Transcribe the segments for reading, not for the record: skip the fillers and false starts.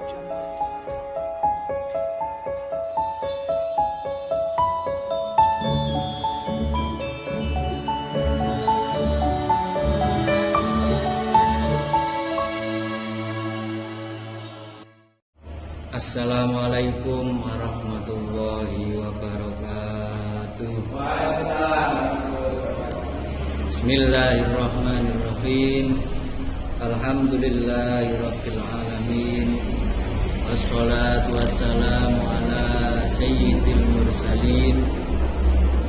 Assalamualaikum warahmatullahi wabarakatuh. Bismillahirrahmanirrahim. Alhamdulillahirabbil alamin. Wassalatu wassalamu ala sayyidil mursalin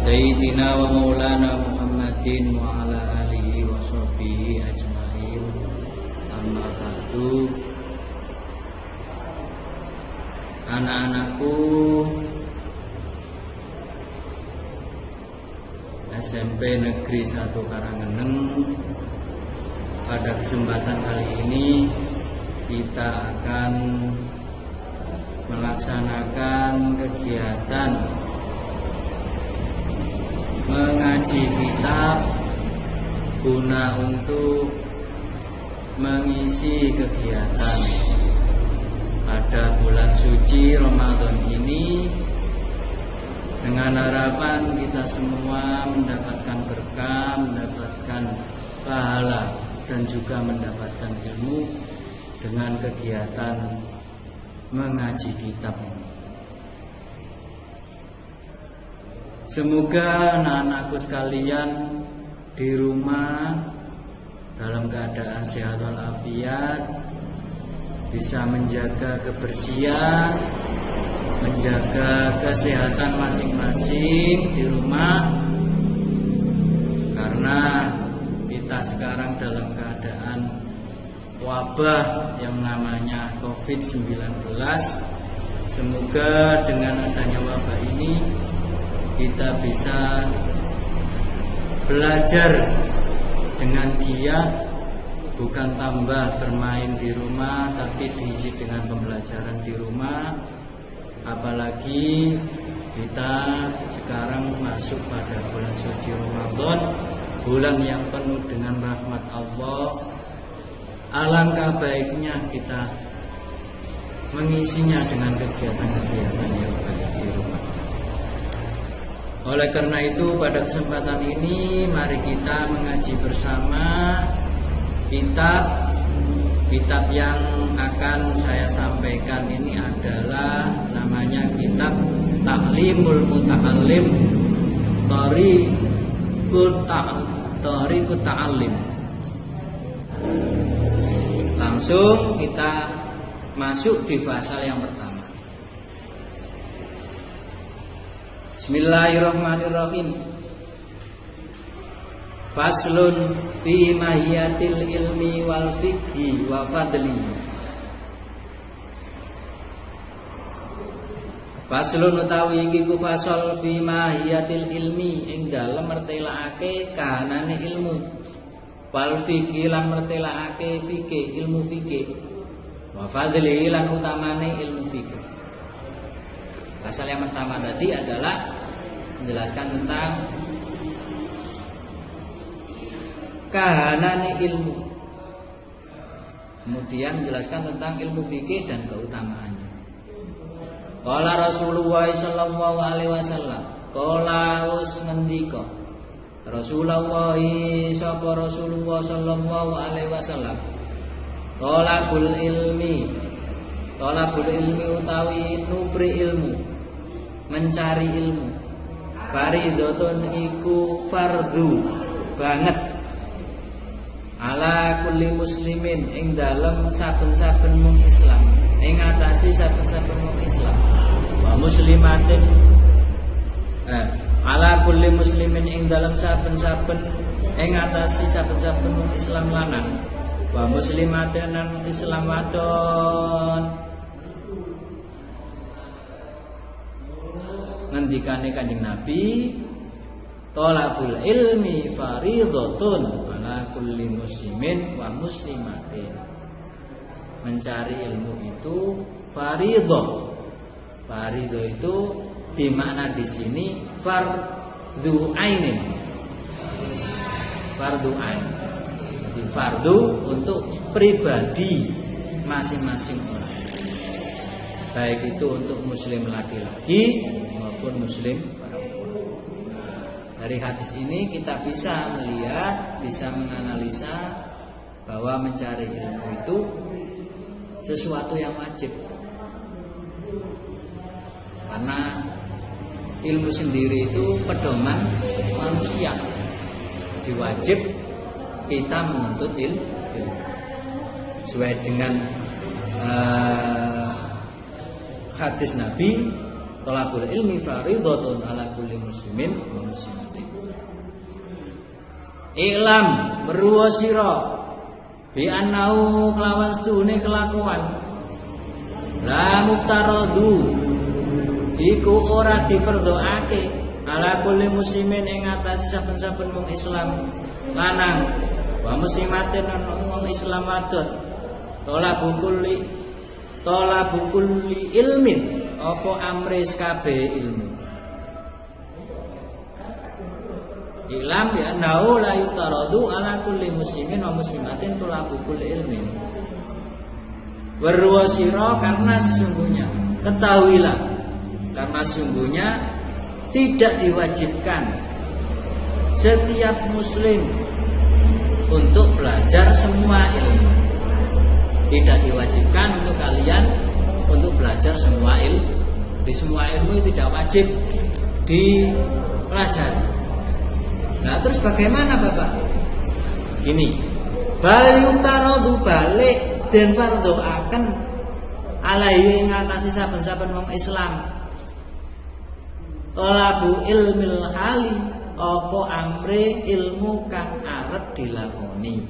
sayyidina wa maulana Muhammadin wa ala alihi wa sahbihi ajmain. Amma ba'du. Anak-anakku SMP Negeri 1 Karangeneng, pada kesempatan kali ini kita akan melaksanakan kegiatan mengaji kitab guna untuk mengisi kegiatan pada bulan suci Ramadan ini, dengan harapan kita semua mendapatkan berkah, mendapatkan pahala, dan juga mendapatkan ilmu dengan kegiatan mengaji kitab ini. Semoga anak-anakku sekalian di rumah dalam keadaan sehat walafiat, bisa menjaga kebersihan, menjaga kesehatan masing-masing di rumah, karena kita sekarang dalam keadaan wabah yang namanya COVID-19. Semoga dengan adanya wabah ini kita bisa belajar dengan giat, bukan tambah bermain di rumah, tapi diisi dengan pembelajaran di rumah. Apalagi kita sekarang masuk pada bulan suci Ramadan, bulan yang penuh dengan rahmat Allah. Alangkah baiknya kita mengisinya dengan kegiatan-kegiatan yang baik di rumah. Oleh karena itu, pada kesempatan ini mari kita mengaji bersama Kitab yang akan saya sampaikan ini adalah namanya kitab Ta'limul Muta'allim Thariqut Ta'allim. Langsung kita masuk di pasal yang pertama. Bismillahirrahmanirrahim. Faslun fi mahiyatil ilmi wal fiqhi wa fadli. Faslun utawi iki ku fasal fi mahiyatil ilmi, ing dalem mertelakake kahanane ilmu, wal fiqhi lan mertelakake fikih, ilmu fikih, wa fadli lan utamane ilmu fikih. Pasal yang pertama tadi adalah menjelaskan tentang kahanane ilmu, kemudian menjelaskan tentang ilmu fikih dan keutamaannya. Qala Rasulullah sallallahu alaihi wasallam, qala us ngendika Rasulullah sapa Rasulullah sallallahu alaihi wasallam, talabul ilmi utawi nubri ilmu, mencari ilmu, faridhatun iku fardu banget, ala kulli muslimin ing dalem saben-saben mung Islam, ing atase saben-saben mung Islam, wa muslimatin ala kulli muslimin ing dalem saben-saben ing atase saben-saben mung Islam lanang, wa muslimatin lan Islam wadon. Ngendikane Kanjeng Nabi, thalabul ilmi faridhatun ala kulli muslimin wa muslimatin. Mencari ilmu itu fardhu. Fardhu itu bermakna di sini fardhu ainin. Fardhu ain. Jadi fardhu untuk pribadi masing-masing orang. baik itu untuk muslim laki-laki maupun muslim perempuan. Dari hadis ini kita bisa melihat, bisa menganalisa bahwa mencari ilmu itu sesuatu yang wajib. Karena ilmu sendiri itu pedoman manusia. Diwajib kita menuntut ilmu. Sesuai dengan hadis Nabi, thalabul ilmi fardhatun ala kulli muslimin wa muslimatin. Ilam meruwa sira bi annahu kelawan stune kelakuan la muftaradu iku ora difardhoake ala kulli muslimin ing atase saben-saben wong Islam lanang wa muslimatin lan wong Islam wadon tolabu kulli ilmin apa amris kabeh ilmu. Ilam ya nau la yuftaradu ala kulli muslimin wa muslimatin tolabu kulli ilmin. Warwasira karena sesungguhnya ketahuilah karena sesungguhnya tidak diwajibkan setiap muslim untuk belajar semua ilmu. Tidak diwajibkan untuk kalian untuk belajar semua ilmu. Di semua ilmu tidak wajib dipelajari. Nah terus bagaimana Bapak? Gini, bal yuftaradu balik den fardhoaken alaihi ngatasi saben-saben wong Islam. Talabu ilmil hali apa amre ilmu kang arep dilakoni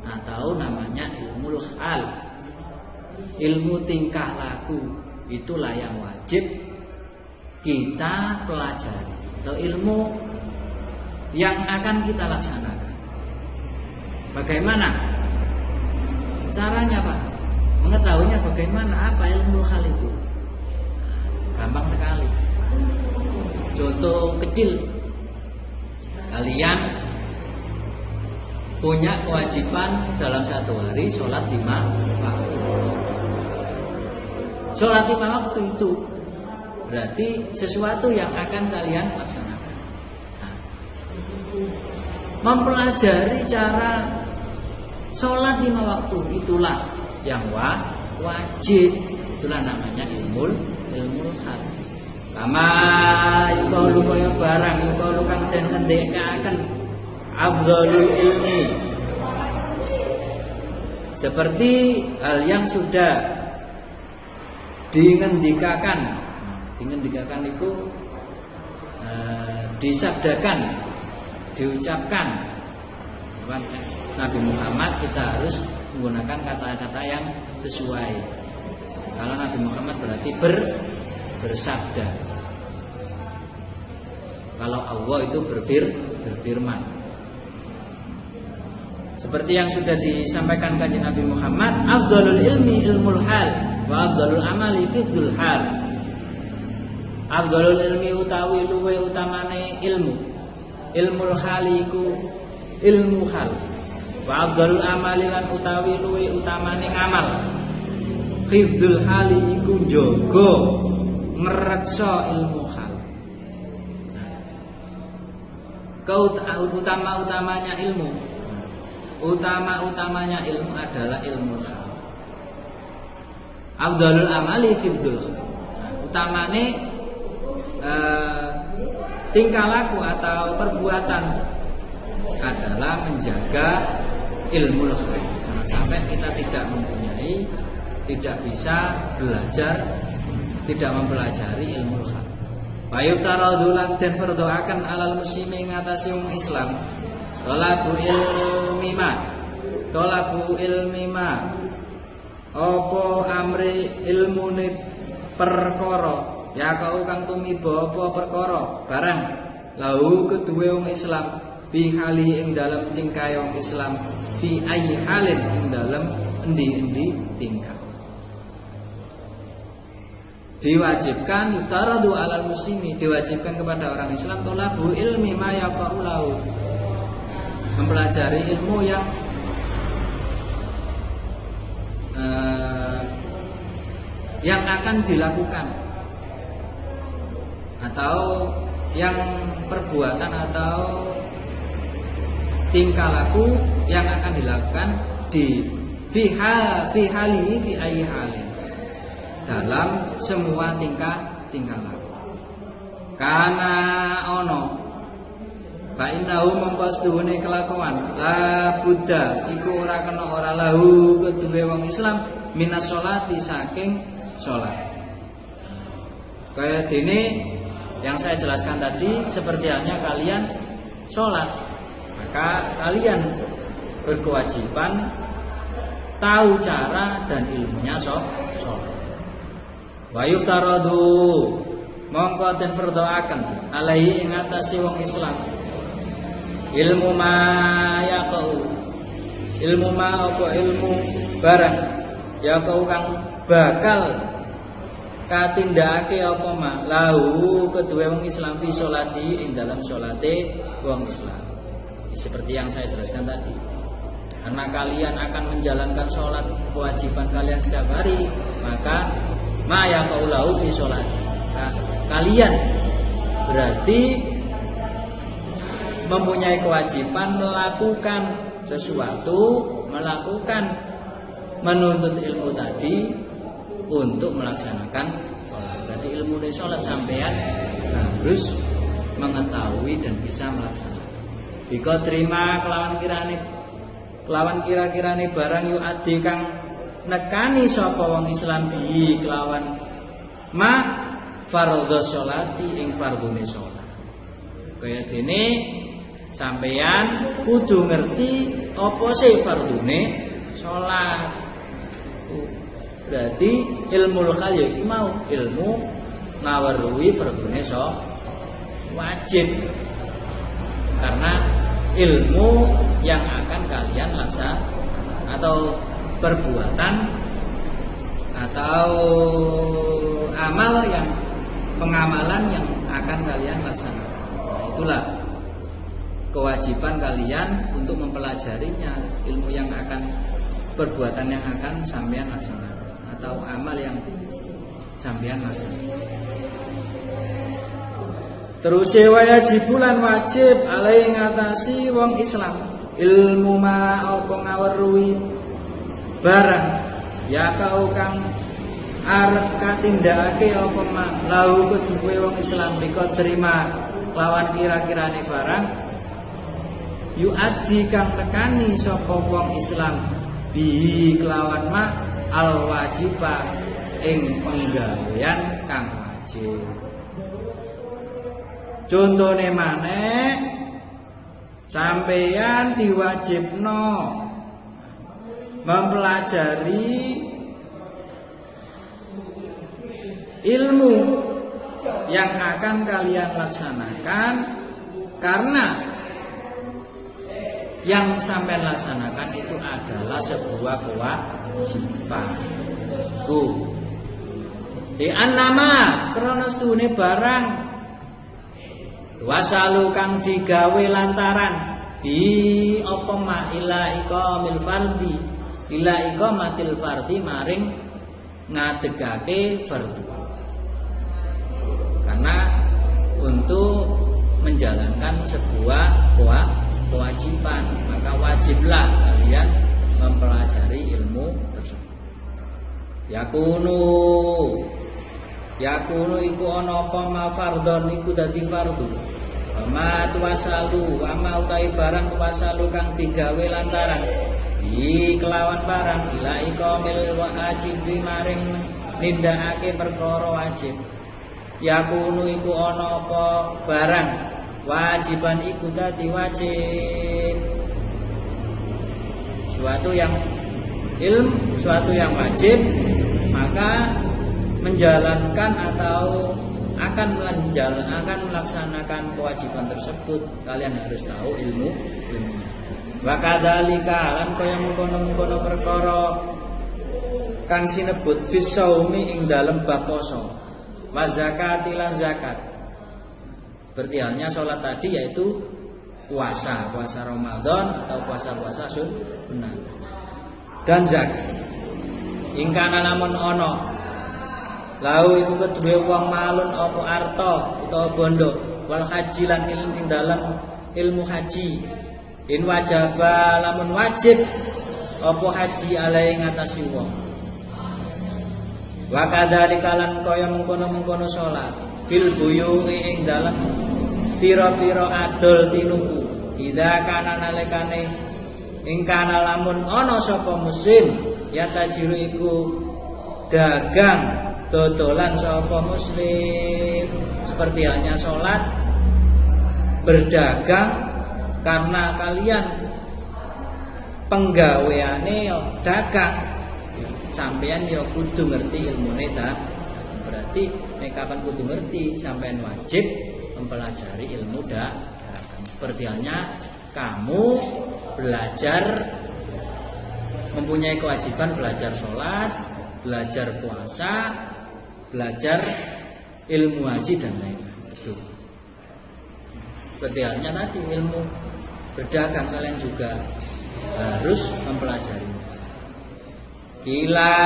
atau namanya ilmul hal. Ilmu tingkah laku itulah yang wajib kita pelajari. Atau ilmu yang akan kita laksanakan. Bagaimana caranya Pak? Mengetahuinya bagaimana? Apa ilmu hal itu? Gampang sekali. Contoh kecil, kalian punya kewajiban dalam satu hari sholat 5 waktu. Sholat 5 waktu itu berarti sesuatu yang akan kalian laksanakan. Nah, mempelajari cara sholat 5 waktu itulah yang wajib. Itulah namanya ilmu hal. Kama yuqalu kaya barang yuqalu kang den ngendikaken afdhalul ilmi. Seperti hal yang sudah dingendikakan. Dingendikakan itu disabdakan, diucapkan. Nabi Muhammad kita harus menggunakan kata-kata yang sesuai. Kalau Nabi Muhammad berarti bersabda. Kalau Allah itu berfirman. Seperti yang sudah disampaikan kanjeng Nabi Muhammad, afdhalul ilmi ilmul hal wa afdhalul amali hifdzul hal. Afdhalul ilmi utawi luwe utamane ilmu. Ilmul haliku ilmu hal. Wa afdhalul amali lan utawi luwe utamane ngamal. Hifdzul hali iku njaga ngreksa ilmu hal. Utama-utamanya ilmu. Utama-utamanya ilmu adalah ilmu hal. Afdhalul amali hifdzul hal. Utamane tingkah laku atau perbuatan adalah menjaga ilmu hal. Jangan sampai kita tidak mempunyai, tidak bisa belajar, tidak mempelajari ilmu hal. Wa yuftaradu lan den fardhoaken alal muslimi ngatasi wong Islam. Talabu ilmi ma apa amri ilmune perkara ya kau kang tumiba apa perkara barang lahu keduwe wong Islam fi hali ing dalam tingkah wong Islam fi ayyi halin ing dalam endi-endi tingkah. Diwajibkan yuftaradu alal muslimi, diwajibkan kepada orang Islam talabu ilmi ma yaqaulahu, mempelajari ilmu yang yang akan dilakukan, atau yang perbuatan atau tingkah laku yang akan dilakukan di fi halihi fi ayyi halin, dalam semua tingkah laku. Karena ono fa innahu mengkostuhune kelakuan la buddha iku ora kena ora lahu kedue wong Islam minas sholati saking sholat. Kayak dene yang saya jelaskan tadi, seperti halnya kalian sholat, maka kalian berkewajiban tahu cara dan ilmunya sholat. Wa yuftaradu mongko den fardhoaken alaihi ing atase wong Islam ilmu ma yaqau, ilmu ma apa ilmu barang yaqau kang bakal katindakake apa ma lahu kedue wong Islam fi sholati ing dalam sholate wong Islam. Seperti yang saya jelaskan tadi, karena kalian akan menjalankan sholat kewajiban kalian setiap hari, maka ma yaqau lahu fi sholati, nah, kalian berarti mempunyai kewajiban melakukan sesuatu, melakukan menuntut ilmu tadi untuk melaksanakan sholat. Berarti ilmu dari sholat sampean harus mengetahui dan bisa melaksanakan. Biko terima kelawan kira-kirane barang yu adi kang nekani sapa wong Islam bi kelawan ma fardhu sholati ing fardhune sholat. Kaya dene sampeyan kudu ngerti apa sih fardhune sholat. Berarti ilmu khal ya iki mau ilmu ngaweruhi fardhune wajib. Karena ilmu yang akan kalian laksanakan atau perbuatan atau amal yang pengamalan yang akan kalian laksanakan. Nah, itulah kewajiban kalian untuk mempelajarinya, ilmu yang akan perbuatan yang akan sampean laksanakan atau amal yang sampean laksanakan. Terus wajibulan wajib alai ngatasi wong Islam ilmu ma apa ngaweruhi barang ya kau kang arep katindakake apa ma lahu kedue wong Islam biko terima lawan kira-kirane barang yu adi kang tekani sapa wong Islam bihi kelawan ma al wajibah ing penggawean kang wajib. Contone maneh sampeyan diwajibno mempelajari ilmu yang akan kalian laksanakan, karena yang sampeyan laksanakan itu adalah sebuah kewajiban. Di annama krana stune barang wasalu kang digawe lantaran di apa ma ila iqamil fardhi ila iqamatil fardhi maring ngadegake fardhu. Karena untuk menjalankan sebuah kewajiban, maka wajiblah kalian mempelajari ilmu tersebut. Yakunu iku ana apa ma fardhon iku dadi fardhu. Ma tuwasalu ama utai barang tuwasalu kang digawe lantaran iki kelawan barang ila iqamil wajib maring nindakake perkara wajib. Yakunu iku ana apa barang wajiban iku dadi wajib. Suatu yang wajib, maka menjalankan atau akan melaksanakan kewajiban tersebut kalian harus tahu ilmunya. Wa kadzalika lan kaya mengkono-mengkono perkara kang sinebut fis shaumi ing dalem bab poso wa zakati lan zakat. Seperti halnya salat tadi, yaitu puasa Ramadan atau puasa sunnah dan zakat. Ingkana namun ono lau iku kedue wong malun apa arta utawa bondo wal haji lan ing dalam ilmu haji in wajaba lamun wajib apa haji alai ngatasi wong wa kadzalika lan kaya mengkono-mengkono salat fil buyu'i ing dalam pira-pira adol tinuku idza kana nalikane ing kana lamun ana sapa musim ya tajiru iku dagang dodolan sapa muslim seperti halnya sholat berdagang karena kalian penggaweane yo dagang sampean yo kudu ngerti ilmune ta berarti nek kapan kudu ngerti sampean wajib mempelajari ilmu dagang seperti halnya kamu belajar mempunyai kewajiban belajar sholat belajar puasa belajar ilmu haji dan lain-lain itu. Seperti halnya tadi ilmu berdagang kalian juga harus mempelajarinya. Gila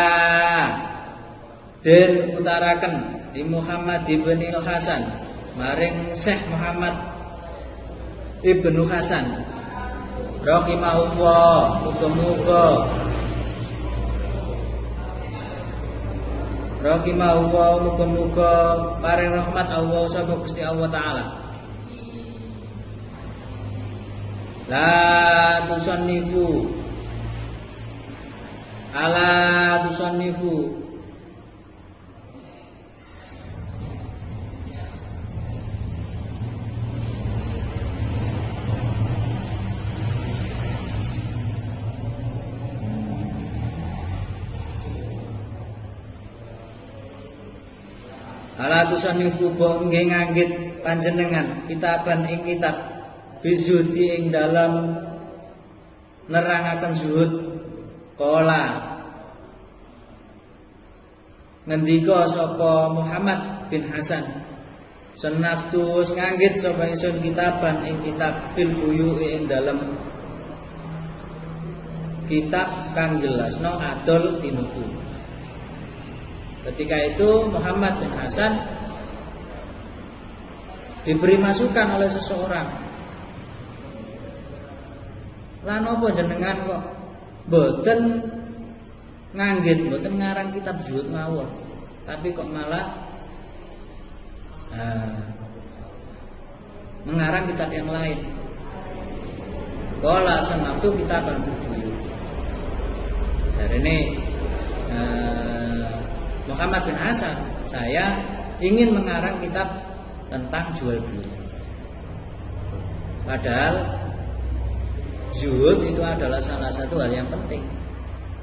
dan utarakan di Muhammad ibn Hasan maring Syekh Muhammad ibnu Hasan rahimahullah muga-muga rahimahullah muga-muga paring rahmat Allah sapa Gusti Allah taala. La tusannifu ala tusannifu ala tusannifu nggih nganggit panjenengan kitaban ing kitab bizudi ing dalam nerangaken zuhud kala ngendika sapa Muhammad bin Hasan senaftu nganggit sapa ingsun kitaban ing kitab fil buyu ing dalam kitab kang jelasno adol tinuku. Ketika itu Muhammad bin Hasan diberi masukan oleh seseorang. Lah napa jenengan kok mboten nganggit, mboten ngarang kitab zuhud mawon, tapi kok malah mengarang kitab yang lain. Qala sanaftu kitaban buku. Jarene Muhammad bin Hasan, saya ingin mengarang kitab tentang jual beli. Padahal zuhud itu adalah salah satu hal yang penting.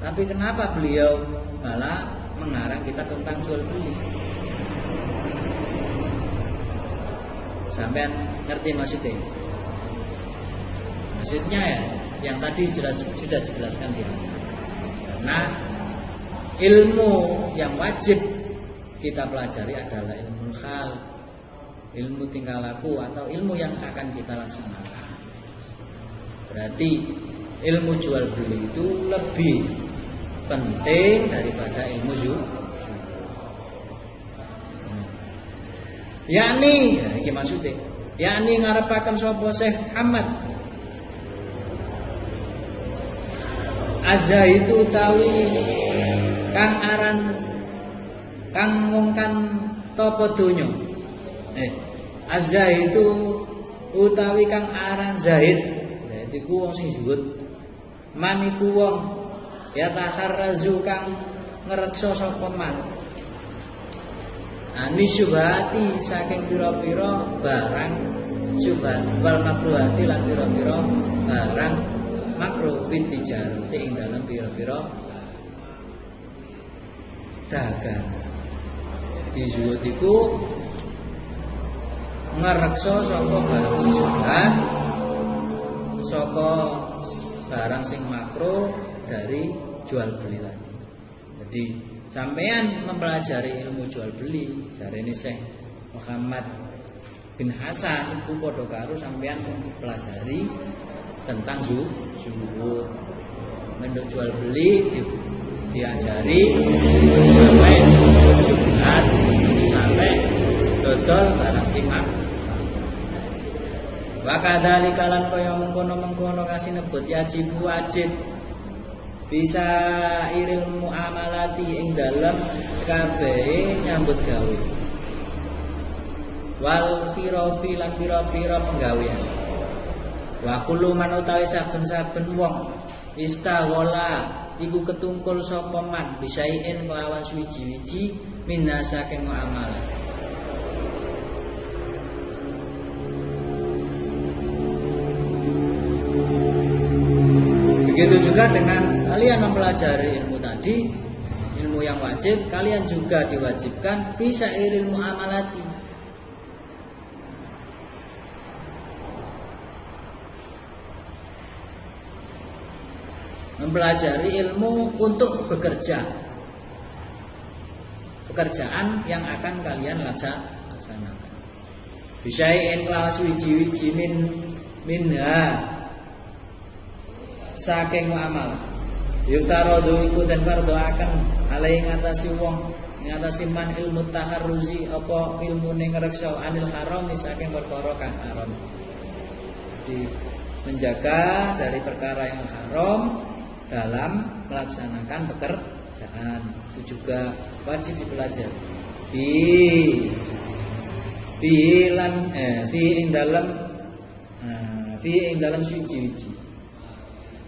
Tapi kenapa beliau malah mengarang kitab tentang jual beli? Sampean ngerti maksudnya? Maksudnya ya, yang tadi sudah dijelaskan di awal. Karena ilmu yang wajib kita pelajari adalah ilmu hal, ilmu tingkah laku atau ilmu yang akan kita laksanakan. Berarti ilmu jual beli itu lebih penting daripada ilmu zuhud. Yakni, ya iki maksudnya, yakni ngarepaken sapa Syekh Muhammad Az-Zahid utawi kang aran kang ngongkan topo donya. Az-Zahid utawi kang aran Zahid. Zahid iku wong sing zuhud. Man iku wong ya taharrazu kang ngreksa sapa man. Ani syubhati saking pira-pira barang syubhat wal makruhati lan pira-pira barang makruh fit tijarati ing dalam pira-pira dagang. Di zuhud iku ngreksa saka barang sing syubhat, saka barang sing makruh dari jual beli tadi. Jadi sampean mempelajari ilmu jual beli, jarene Syekh Muhammad bin Hasan iku padha karo sampean mempelajari tentang zuhud. Menduk jual beli diajari sampai syubhat kadzalika lan kaya mengkono-mengkono kasinebut wajib bisa iril muamalati ing dalem sekabehe nyambut gawe wal khirofi lan pira-pira penggawean wa kullu man utawi saben-saben wong istaghola iku ketungkul sapa man bisain kelawan suwiji-wiji minna saking muamalah. Begitu juga dengan kalian mempelajari ilmu tadi, ilmu yang wajib, kalian juga diwajibkan bisa iril muamalati. Mempelajari ilmu untuk bekerja, pekerjaan yang akan kalian laksanakan. Bisain kelawan suwiji-wiji minha saking muamalah. Yuftarodu iku dan fardu akan alai ngatasi wong ngatasi man ilmu taharruzi apa ilmu ning ngreksa anil haram saking perkara kang haram. Di menjaga dari perkara yang haram dalam melaksanakan pekerjaan itu juga wajib dipelajari. Fi ing dalam suci-suci.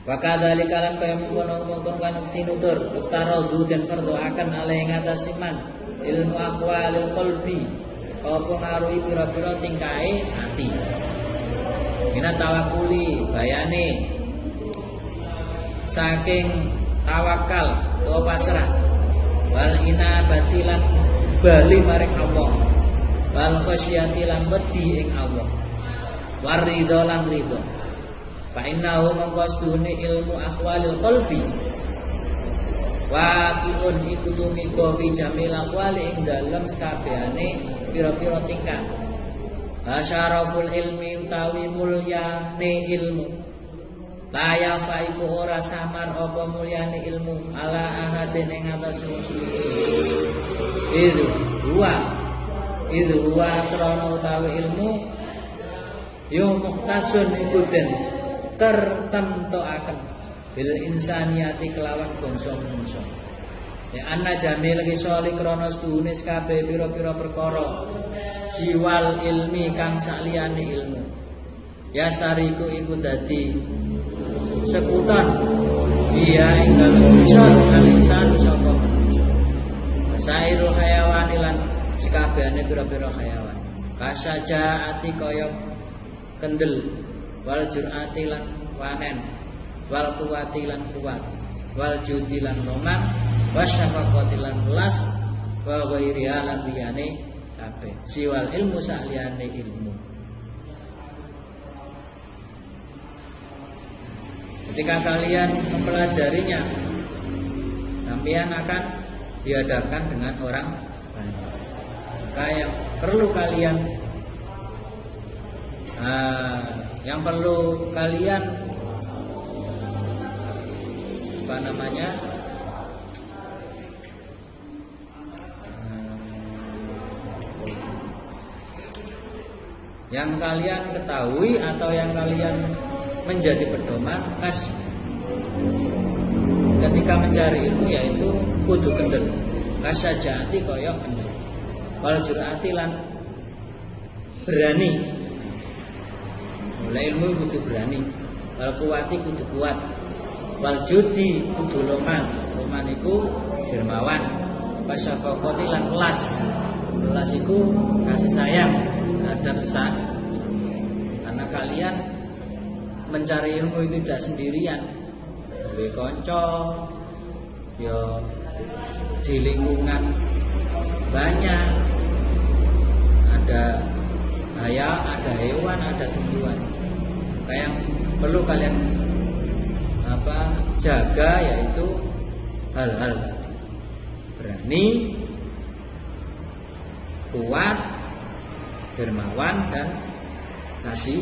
Wa kadzalika lan kaya mengkono-mengkono kan tinutur uftaradu dan fardhu akan alai ngatasi man ilmu aqwalil qalbi apa ngaruhi pira-pira tingkahe ati. Mina tawakuli bayane saking tawakal atau pasrah wal inabati lan bali maring Allah wal khasyati lan wedi ing Allah waridho lan ridho. Fa innahu mangkastune ilmu akhwalil qalbi waqi'un iku tumiko fi jamil akhwali ing dalem sakabehane pira-pira tingkah. Asyaraful ilmi utawi mulyane ilmu la yafa iku ora samar apa mulyane ilmu ala ahadin ing atas itu huwa krana utawi ilmu yo mukhtasun iku den tertentuaken bil insaniyati kelawan bangsa-bangsa. Ya anna jamil kisali krana sedune kabeh pira-pira perkara siwal ilmi kang saliyane ilmu. Ya stariku iku dadi sekutan dia ing dalem bisa al-insan sapa manusa. Sairul hayawan lan sakabehane pira-pira hayawan. Kasajaati kaya kendel wal jur'ati lan wanen wal kuwati lan kuat wal judi lan roman wasyafaqati lan las wa ghairi lan liyane kabeh siwal ilmu saliyane ilmu. Ketika kalian mempelajarinya kalian akan dihadapkan dengan orang banyak. Maka yang perlu kalian yang kalian ketahui atau yang kalian menjadi pedoman ketika mencari ilmu yaitu kudu kendel kasajati kaya kendel wal jur'ati lan berani. Mulai ilmu kudu berani, wal kuwati kudu kuat, wal judi kudu loman iku dermawan, wasyafaqati lan welas iku kasih sayang terhadap sesama. Karena kalian mencari ilmu itu tidak sendirian, duwe kanca, ya di lingkungan banyak, ada hewan, ada tumbuhan. Yang perlu kalian jaga yaitu hal-hal berani, kuat, dermawan dan kasih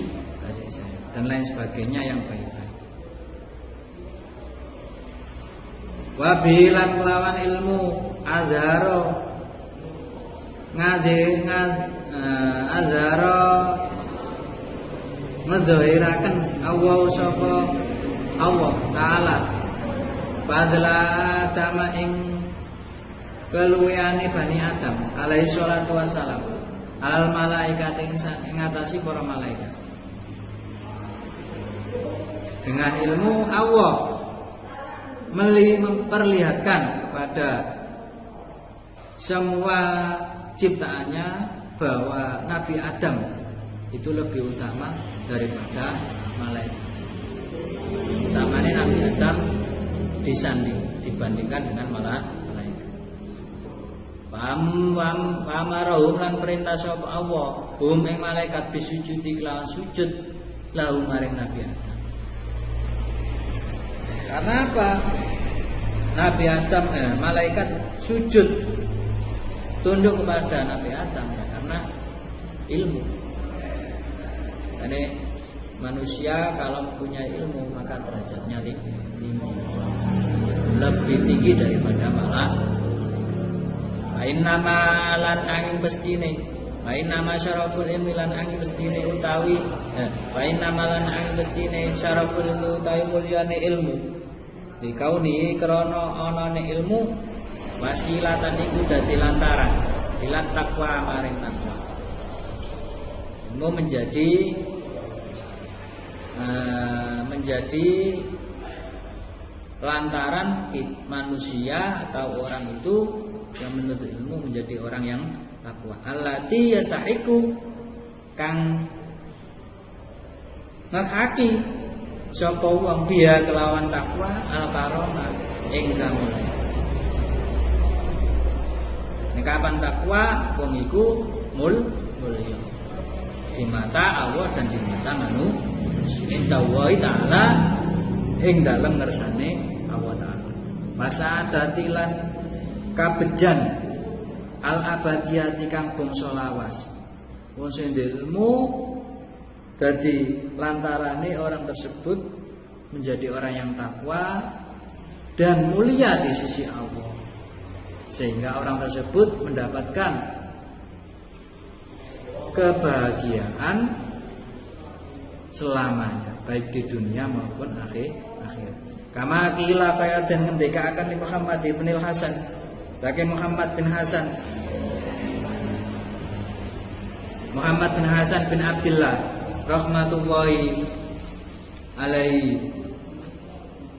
sayang dan lain sebagainya yang baik-baik. Wabilan kelawan ilmu azharo ngedhahiraken Allah sapa Allah taala padla Adam ing keluwiane Bani Adam alaihi salatu wassalam al malaikat ing ngatasi para malaikat dengan ilmu Allah memperlihatkan kepada semua ciptaannya bahwa Nabi Adam itu lebih utama daripada malaikat. Utamanya Nabi Adam disanding dibandingkan dengan malaikat. Pamarahum lan perintah sapa Allah hum ing malaikat bisujudi kelawan sujud lahum maring Nabi Adam. Karena apa? Nabi Adam malaikat sujud tunduk kepada Nabi Adam ya, karena ilmu. Jadi manusia kalau punya ilmu maka derajatnya lebih tinggi daripada malaikat. Lain nama lan angin bestine, lain nama syaraful ilmi lan angin bestine utawi, lain nama lan angin bestine syaraful ilmi utawi mulyane ilmu. Dikauni krana anane ilmu wasilatan iku dadi lantaran ila takwa maring takwa. Ilmu menjadi lantaran manusia atau orang itu yang menuntut ilmu menjadi orang yang takwa. Allati yastahiqu kang ngakaki sapa wong biya kelawan takwa al-karomah ing kamulyan. Nek kapan takwa wong iku mulya di mata Allah dan di mata manusia. Indallahi ta'ala ing dalem ngersane Allah taala. Masadatilan kabejan al-abadiyati kang bangsa lawas. Wong sing ilmu dadi lantarane orang tersebut menjadi orang yang takwa dan mulia di sisi Allah. Sehingga orang tersebut mendapatkan kebahagiaan selamanya, baik di dunia maupun akhirat. Kama qila kaya den ngendikaaken li Muhammad bin Hasan, bagi Muhammad bin Hasan bin Abdullah rahmatullahi alaihi.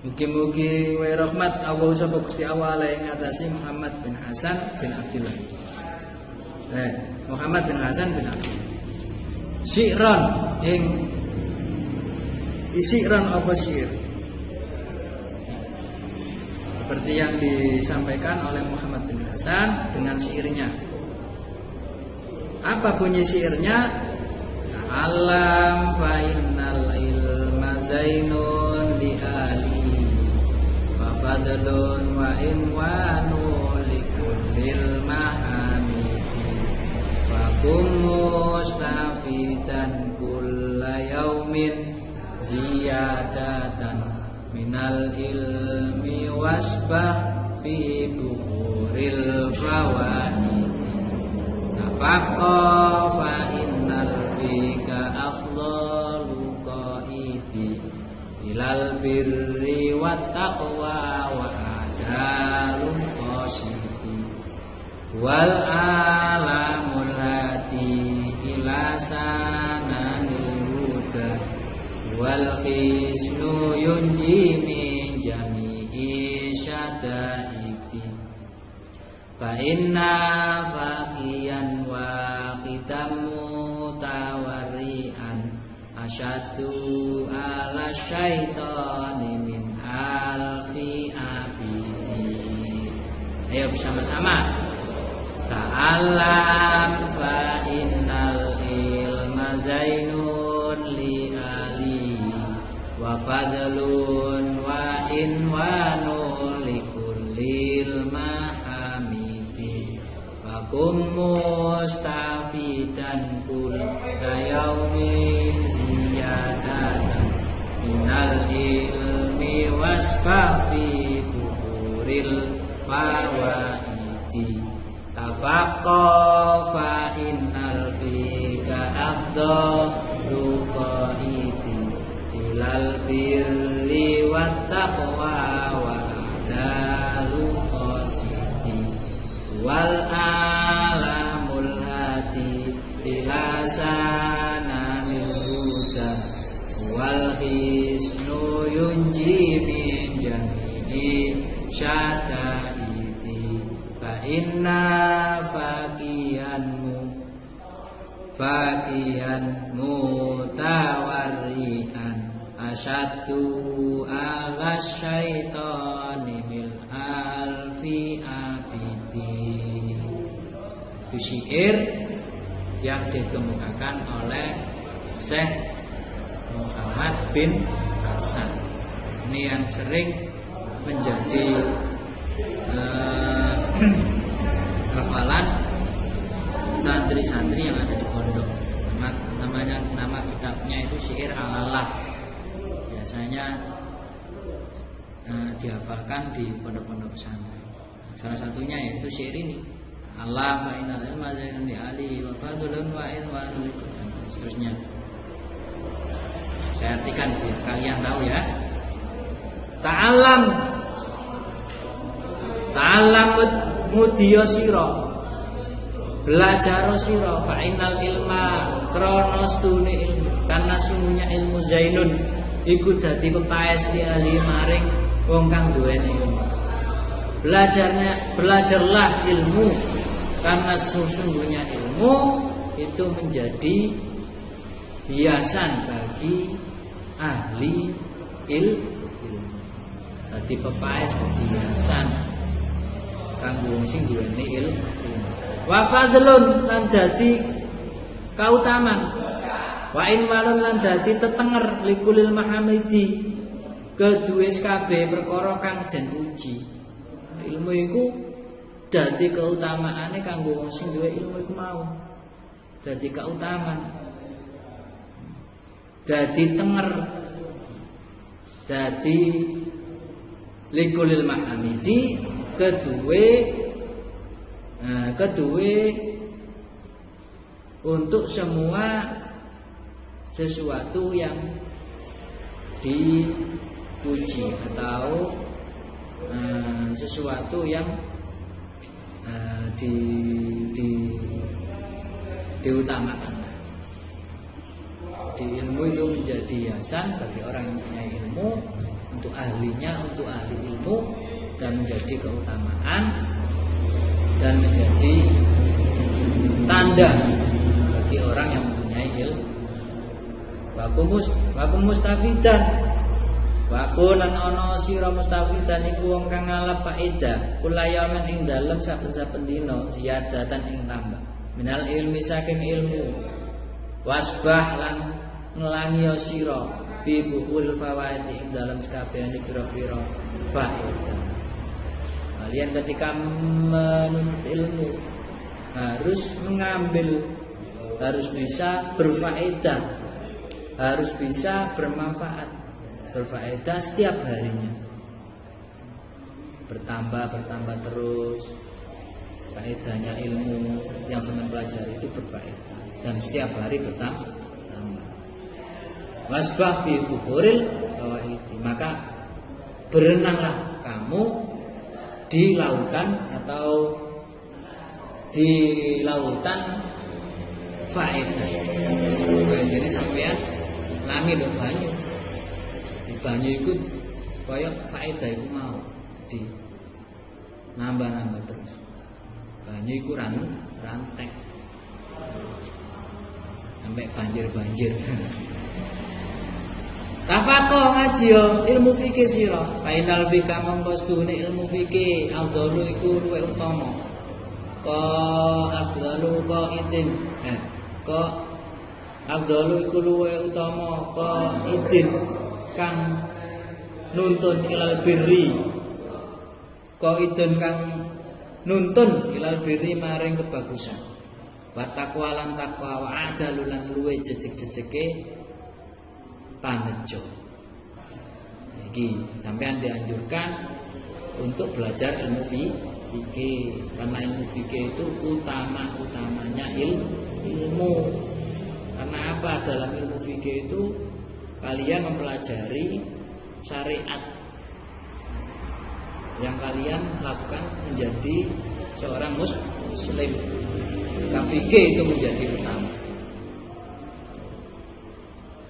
Mugi-mugi wa rahmat Allah sapa Gusti Allah alaihi ngatasi Muhammad bin Hasan bin Abdullah. Muhammad bin Hasan bin Abdullah. Syi'ran ing isiran apa syair? Seperti yang disampaikan oleh Muhammad bin Hasan dengan syairnya. Apa bunyi syairnya? Alam fa innal ilma zainun li ali wa fadlun wa inwanu li kullil mahamidi wa kum mustafidan kulla yaumin ziyadatan minal ilmi wasbah fi buhuril fawaid tafaqqa fa innal fika afdalu qaidi ilal birri wat taqwa wa ajalu qasidi wal alamul hadi ila sananil huda wal khisnu yunji min jami'i syadaiti fa inna faqiyan wa khitamu tawari'an asyadu ala syaitani min alfi abidi. Ayo bersama-sama. Ta'alam fa innal ilma zainun li ali wa fadlun wa inwanu li kullil mahamidi wa kum mustafidan kulla yaumin ziyadatan minal ilmi wasfa fi buhuril fawaidi tafaqqa fa innal fika afdalu qaid ihsana lil huda wal hisnu yunji min jami'i syadaiti fa inna faqihan mutawarrian asyaddu ala syaitani mil alfi abidi. Itu syair yang dikemukakan oleh Syekh Muhammad bin Hasan. Ini yang sering menjadi hafalan santri-santri yang ada di pondok. Nama kitabnya itu Syair Alalah. Biasanya dihafalkan di pondok-pondok pesantren. Salah satunya yaitu syair ini. Allah fa innal ilma zainun li ali wa fadlun wa ilmun li seterusnya. Saya artikan biar kalian tahu ya. Ta'allam mudiya sira. Belajar sira fa innal ilma krana stune ilmu. Karena sungguhnya ilmu zainun iku dadi pepaes li ahli maring wong kang duweni ilmu. Belajarlah ilmu karena sesungguhnya ilmu itu menjadi hiasan bagi ahli ilmu. Dadi pepaes dadi hiasan kanggo wong sing duweni ilmu. Wa fadlun lan dadi kautaman. Wa inwalun lan dadi tetenger likulil mahamidi kedue kabeh perkara kang den uji. Ilmu iku dadi keutamaane kanggo wong sing duwe ilmu iku mau. Dadi kautaman. Dadi tenger. Dadi likulil mahamidi kedue untuk semua sesuatu yang dipuji atau sesuatu yang diutamakan. Di ilmu itu menjadi hiasan bagi orang yang punya ilmu, untuk ahlinya, untuk ahli ilmu, dan menjadi keutamaan dan menjadi tanda bagi orang yang mempunyai ilmu. Wakum mustafidan. Wakun lan ana sira mustafidan iku wong kang ngalap faedah kulayaman ing dalem saben-saben dina ziyadatan ing tambah. Minal ilmi saking ilmu. Wasbah lan ngelangi sira fi buhul fawaid ing dalem sakabehane pira-pira faedah. Kalian ketika menuntut ilmu harus mengambil, harus bisa berfaedah, harus bisa bermanfaat, berfaedah setiap harinya, bertambah terus. Faedahnya ilmu yang senang belajar itu berfaedah dan setiap hari bertambah. Wasbah bi fukuril fawaidi, maka berenanglah kamu di lautan atau di lautan faedah. Jadi sampean langi dong banyu. Di banyu itu koyok faedah itu mau di nambah terus. Banyu itu rantek sampai banjir. Tafaqo ngaji yo ilmu fikih sira. Fainal fikah mongko ilmu fikih afdalu iku luwih utama. Afdalu idin. Afdalu iku luwih utama idin kang nuntun ilal birri. Idin kang nuntun ilal birri maring kebagusan. Wa taqwa lan taqwa wa adalu lan luwih jejeg-jejege panejo. Iki sampean dianjurkan untuk belajar ilmu fikih karena ilmu fikih itu utamanya ilmu. Karena apa? Dalam ilmu fikih itu kalian mempelajari syariat yang kalian lakukan menjadi seorang muslim. Maka fikih itu menjadi utama.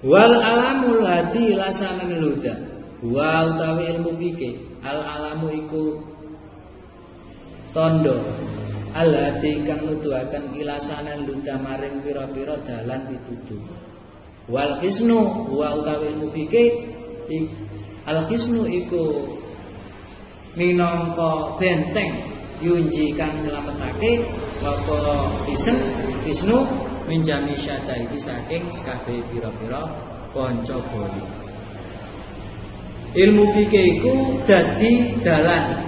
Wal alamul hadi lasanan luda. Wa utawi ilmu fikih. Al alamu iku tondo. Al hadi kang nuduhaken ilasanan luda maring pira-pira dalan pituduh. Wal hisnu wa utawi ilmu fikih. Al hisnu iku minangka benteng yunji kang nyelametake apa hisnu minjami syada iki saking kabeh pira-pira kanca boyo. Ilmu fikih iku dadi dalan,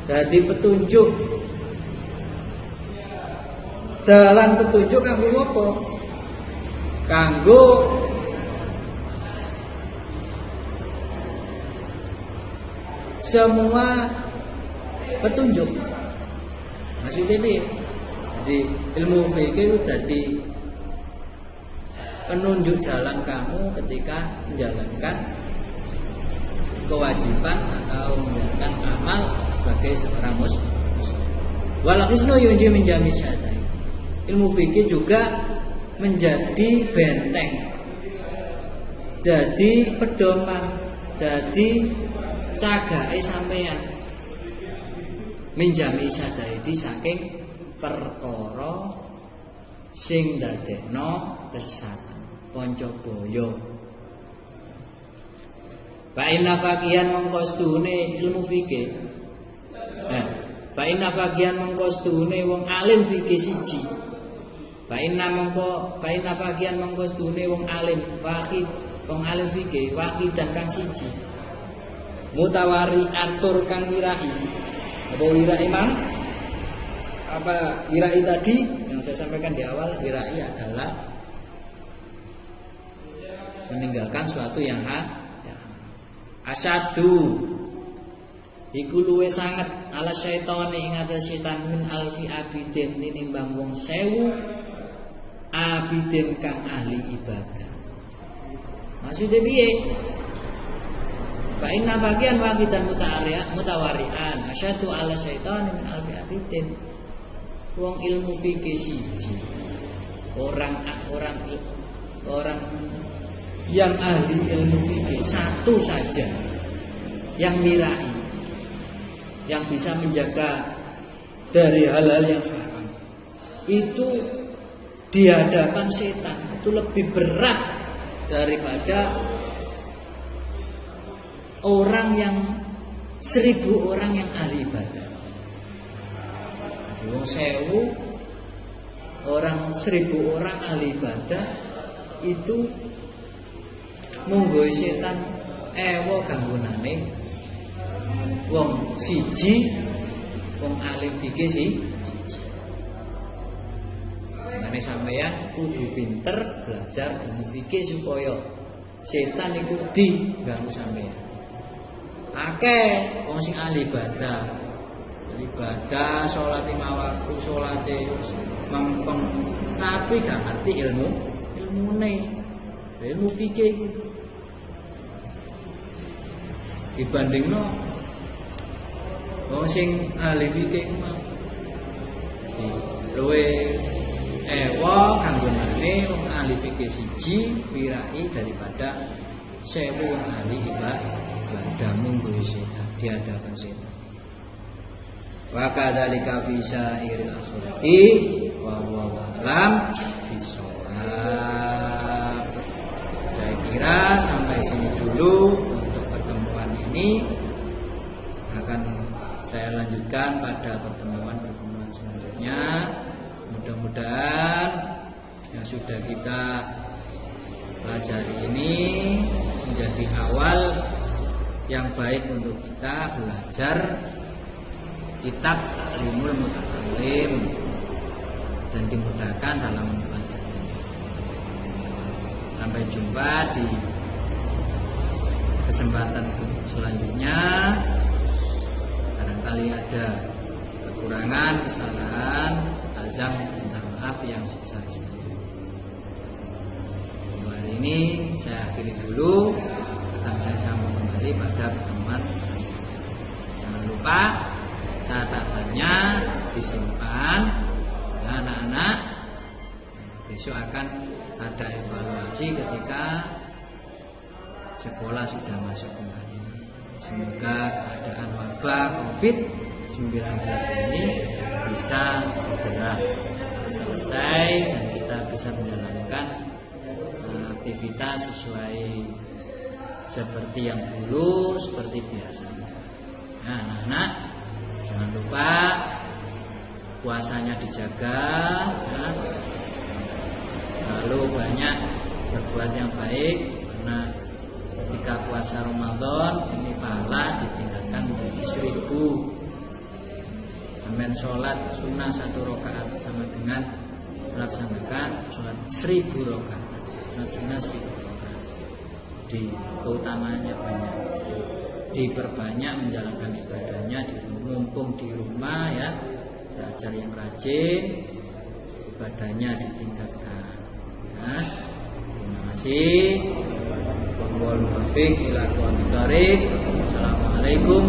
dadi petunjuk. Dalan petunjuk kanggo apa? Kanggo semua petunjuk. Maksudnya piye? Jadi ilmu fikih itu dadi penunjuk jalan kamu ketika menjalankan kewajiban atau menjalankan amal sebagai seorang muslim. Wal hisnu yunji menjami syahada. Ilmu fikih juga menjadi benteng, jadi pedoman, jadi cagake sampeyan minjami syahada iki saking perkara sing ndadekno kesesatan kanca boyo. Fa inna faqihan mongko sedune ilmu fikih. Fa inna faqihan mongko sedune wong alim fikih siji. Fa inna faqihan mongko sedune wong alim faqih, wong alim fikih waqih dan kang siji. Mutawari atur kang wirai. Apa wirai mang? Apa wirai tadi yang saya sampaikan di awal? Wirai adalah meninggalkan suatu yang asyadu iku luwe sanget ala syaitane ing atas setan min alfi abidin tinimbang wong 1000 abidin kang ahli ibadah. Maksudnya piye? Fa inna bagian waqidan mutawari'an asyadu ala syaitane min alfi abidin. Wong ilmu fikih siji. Orang yang ahli ilmu fikih satu saja yang mirai, yang bisa menjaga dari hal-hal yang haram, itu di hadapan setan itu lebih berat daripada orang yang 1000 orang yang ahli ibadah. Wong 1000 orang, 1000 orang ahli ibadah itu munggo setan ewo ganggonane wong siji wong alim fikih siji. Mane sampeyan kudu pinter belajar ilmu fikih supaya setan iku diganggu sampeyan. Akeh wong sing ahli ibadah, salat 5 waktu, salate mempeng, tapi gak ngerti ilmune. Ilmu fikih dibandingno wong sing ahli fikih mau luwe ewa kanggonane wong ahli fikih siji wirai daripada 1000 wong ahli ibadah munggo setan di hadapan setan. Wa kadzalika fi sa'iril akhirati wa huwa alam bisawab. Saya kira sampai sini dulu untuk pertemuan ini. Akan saya lanjutkan pada pertemuan-pertemuan selanjutnya. Mudah-mudahan yang sudah kita pelajari ini menjadi awal yang baik untuk kita belajar kitab Ta'limul Mutakallim dan dimudahkan dalam belajarnya. Sampai jumpa di kesempatan selanjutnya. Barangkali ada kekurangan, kesalahan, azam, minta maaf yang sebesar-besarnya. Hari ini saya akhiri dulu. Akan saya sambung kembali pada pertemuan. Jangan lupa catatannya disimpan ya, anak-anak. Besok akan ada evaluasi ketika sekolah sudah masuk kembali. Semoga keadaan wabah COVID-19 ini bisa segera selesai dan kita bisa menjalankan aktivitas sesuai seperti yang dulu, seperti biasa. Nah, anak-anak jangan lupa puasanya dijaga, ya. Lalu banyak berbuat yang baik, karena ketika puasa Ramadan ini pahala ditingkatkan menjadi 1000. Amin. Sholat sunnah 1 rakaat sama dengan melaksanakan sholat 1000 rakaat. Sholat sunnah 1000 rakaat. Di keutamanya banyak. Diperbanyak menjalankan ibadahnya, mumpung di rumah ya, belajar yang rajin, ibadahnya ditingkatkan. Nah, terima kasih. Wal muwaffiq ila aqwamit thoriq. Assalamualaikum